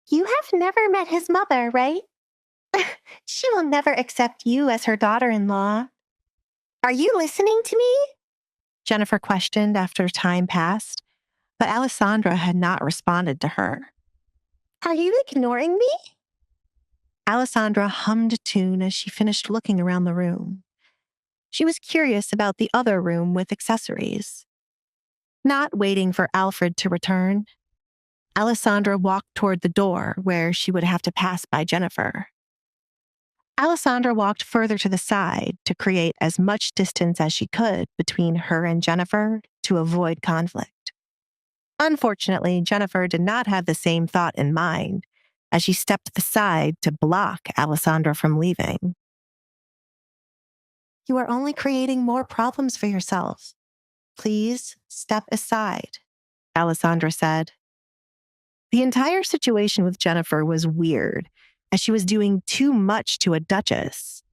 You have never met his mother, right? She will never accept you as her daughter-in-law. Are you listening to me? Jennifer questioned after time passed, but Alessandra had not responded to her. Are you ignoring me? Alessandra hummed a tune as she finished looking around the room. She was curious about the other room with accessories. Not waiting for Alfred to return, Alessandra walked toward the door where she would have to pass by Jennifer. Alessandra walked further to the side to create as much distance as she could between her and Jennifer to avoid conflict. Unfortunately, Jennifer did not have the same thought in mind as she stepped aside to block Alessandra from leaving. You are only creating more problems for yourself. Please step aside, Alessandra said. The entire situation with Jennifer was weird, as she was doing too much to a duchess.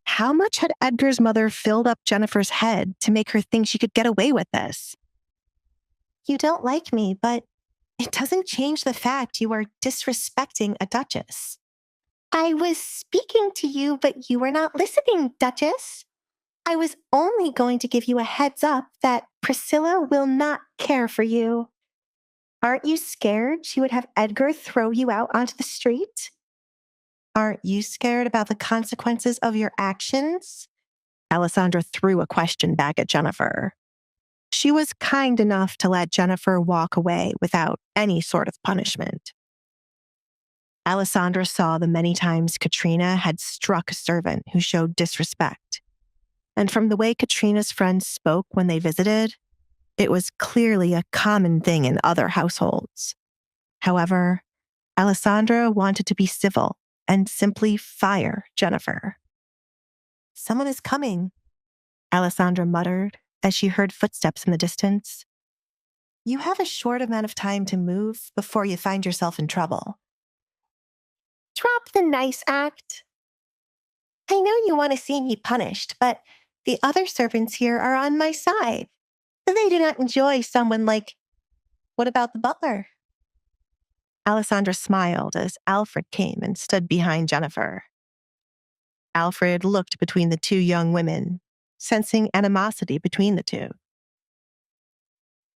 How much had Edgar's mother filled up Jennifer's head to make her think she could get away with this? You don't like me, but it doesn't change the fact you are disrespecting a duchess. I was speaking to you, but you were not listening, Duchess. I was only going to give you a heads up that Priscilla will not care for you. Aren't you scared she would have Edgar throw you out onto the street? Aren't you scared about the consequences of your actions? Alessandra threw a question back at Jennifer. She was kind enough to let Jennifer walk away without any sort of punishment. Alessandra saw the many times Katrina had struck a servant who showed disrespect. And from the way Katrina's friends spoke when they visited, it was clearly a common thing in other households. However, Alessandra wanted to be civil and simply fire Jennifer. Someone is coming, Alessandra muttered as she heard footsteps in the distance. You have a short amount of time to move before you find yourself in trouble. Drop the nice act. I know you want to see me punished, but the other servants here are on my side. They do not enjoy someone like... What about the butler? Alessandra smiled as Alfred came and stood behind Jennifer. Alfred looked between the two young women, sensing animosity between the two.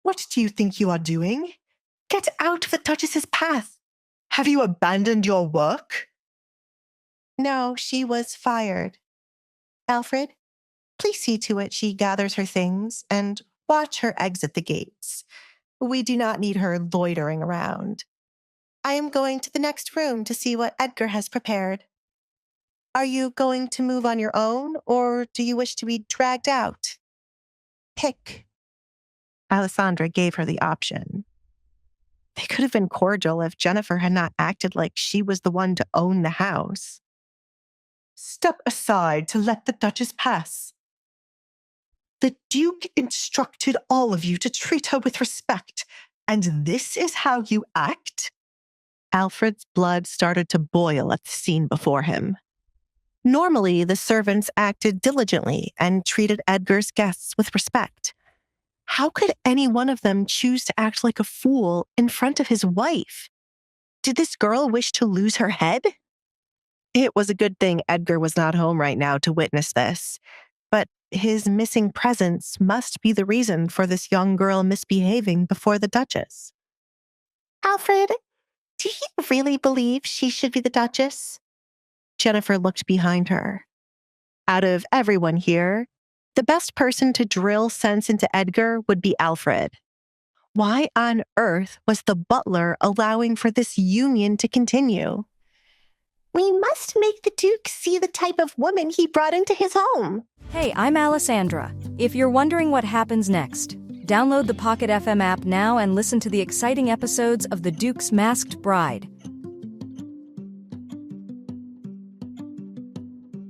What do you think you are doing? Get out of the Duchess's path. Have you abandoned your work? No, she was fired. Alfred, please see to it she gathers her things and watch her exit the gates. We do not need her loitering around. I am going to the next room to see what Edgar has prepared. Are you going to move on your own, or do you wish to be dragged out? Pick. Alessandra gave her the option. They could have been cordial if Jennifer had not acted like she was the one to own the house. Step aside to let the Duchess pass. The Duke instructed all of you to treat her with respect, and this is how you act? Alfred's blood started to boil at the scene before him. Normally, the servants acted diligently and treated Edgar's guests with respect. How could any one of them choose to act like a fool in front of his wife? Did this girl wish to lose her head? It was a good thing Edgar was not home right now to witness this, but his missing presence must be the reason for this young girl misbehaving before the Duchess. Alfred, do you really believe she should be the Duchess? Jennifer looked behind her. Out of everyone here, the best person to drill sense into Edgar would be Alfred. Why on earth was the butler allowing for this union to continue? We must make the Duke see the type of woman he brought into his home. Hey, I'm Alessandra. If you're wondering what happens next, download the Pocket FM app now and listen to the exciting episodes of The Duke's Masked Bride.